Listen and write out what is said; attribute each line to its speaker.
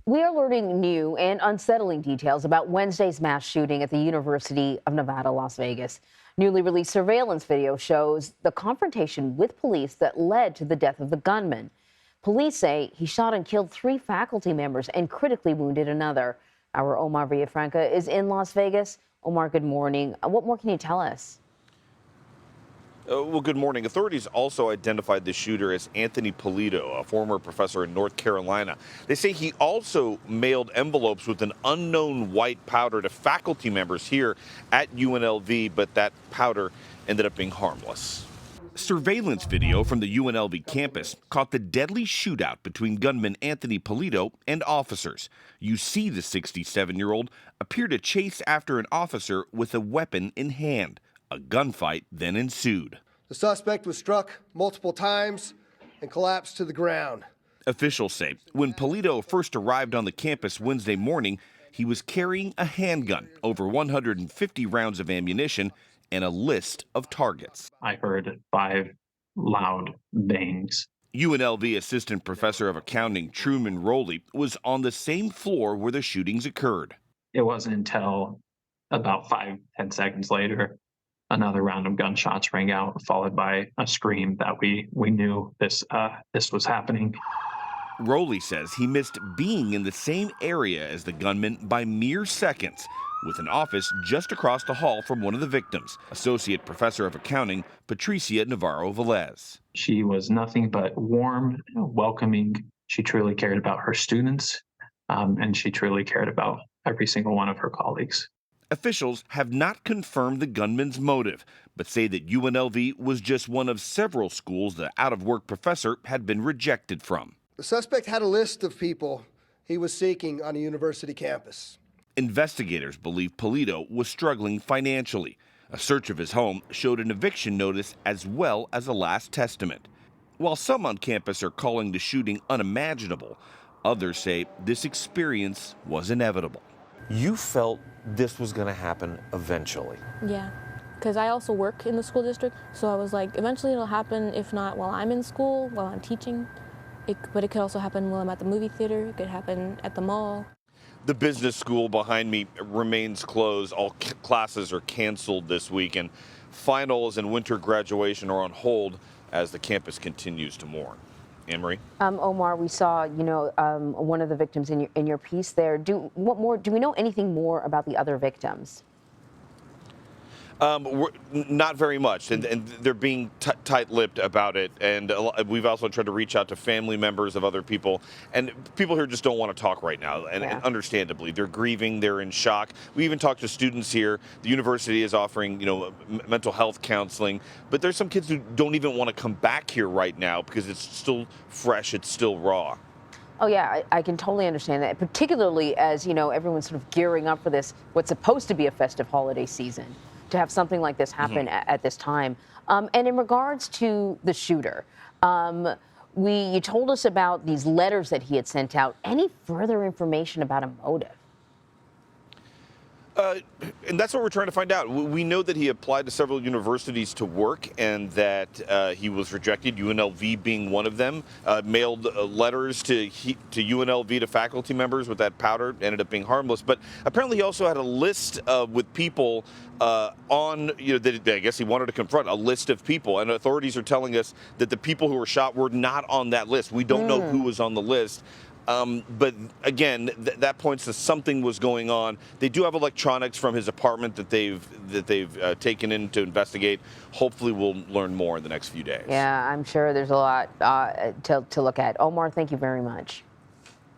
Speaker 1: We are learning new and unsettling details about Wednesday's mass shooting at the University of Nevada, Las Vegas. Newly released surveillance video shows the confrontation with police that led to the death of the gunman. Police say he shot and killed 3 faculty members and critically wounded another. Our Omar Villafranca is in Las Vegas. Omar, good morning. What more can you tell us?
Speaker 2: Well, good morning. Authorities also identified the shooter as Anthony Polito, a former professor in North Carolina. They say he also mailed envelopes with an unknown white powder to faculty members here at UNLV, but that powder ended up being harmless. Surveillance video from the UNLV campus caught the deadly shootout between gunman Anthony Polito and officers. You see the 67-year-old appear to chase after an officer with a weapon in hand. A gunfight then ensued.
Speaker 3: The suspect was struck multiple times and collapsed to the ground.
Speaker 2: Officials say when Polito first arrived on the campus Wednesday morning, he was carrying a handgun, over 150 rounds of ammunition, and a list of targets.
Speaker 4: I heard 5 loud bangs.
Speaker 2: UNLV Assistant Professor of Accounting Truman Rowley was on the same floor where the shootings occurred.
Speaker 4: It wasn't until about 5-10 seconds later another round of gunshots rang out, followed by a scream that we knew this was happening.
Speaker 2: Rowley says he missed being in the same area as the gunman by mere seconds, with an office just across the hall from one of the victims, Associate Professor of Accounting Patricia Navarro-Velez.
Speaker 4: She was nothing but warm, welcoming. She truly cared about her students, and she truly cared about every single one of her colleagues.
Speaker 2: Officials have not confirmed the gunman's motive, but say that UNLV was just one of several schools the out-of-work professor had been rejected from.
Speaker 3: The suspect had a list of people he was seeking on a university campus.
Speaker 2: Investigators believe Polito was struggling financially. A search of his home showed an eviction notice as well as a last testament. While some on campus are calling the shooting unimaginable, others say this experience was inevitable.
Speaker 5: You felt this was going to happen eventually.
Speaker 6: Yeah, because I also work in the school district, so I was like, eventually it'll happen, if not while I'm in school, while I'm teaching. But it could also happen while I'm at the movie theater, it could happen at the mall.
Speaker 2: The business school behind me remains closed. All classes are canceled this week, and finals and winter graduation are on hold as the campus continues to mourn. Anne-Marie?
Speaker 1: Omar, we saw, one of the victims in your piece there. Do we know anything more about the other victims?
Speaker 2: Not very much, and they're being tight-lipped about it. And we've also tried to reach out to family members of other people, and people here just don't want to talk right now. And understandably, they're grieving, they're in shock. We even talked to students here. The university is offering, mental health counseling, but there's some kids who don't even want to come back here right now because it's still fresh, it's still raw.
Speaker 1: Oh, yeah, I can totally understand that, particularly as, everyone's sort of gearing up for this, what's supposed to be a festive holiday season, to have something like this happen at this time. And in regards to the shooter, you told us about these letters that he had sent out. Any further information about a motive?
Speaker 2: And that's what we're trying to find out. We know that he applied to several universities to work and that he was rejected, UNLV being one of them, mailed letters to UNLV to faculty members with that powder, ended up being harmless. But apparently he also had a list with people that I guess he wanted to confront, a list of people. And authorities are telling us that the people who were shot were not on that list. We don't know who was on the list. But again, that points to something was going on. They do have electronics from his apartment that they've taken in to investigate. Hopefully, we'll learn more in the next few days.
Speaker 1: Yeah, I'm sure there's a lot to look at. Omar, thank you very much.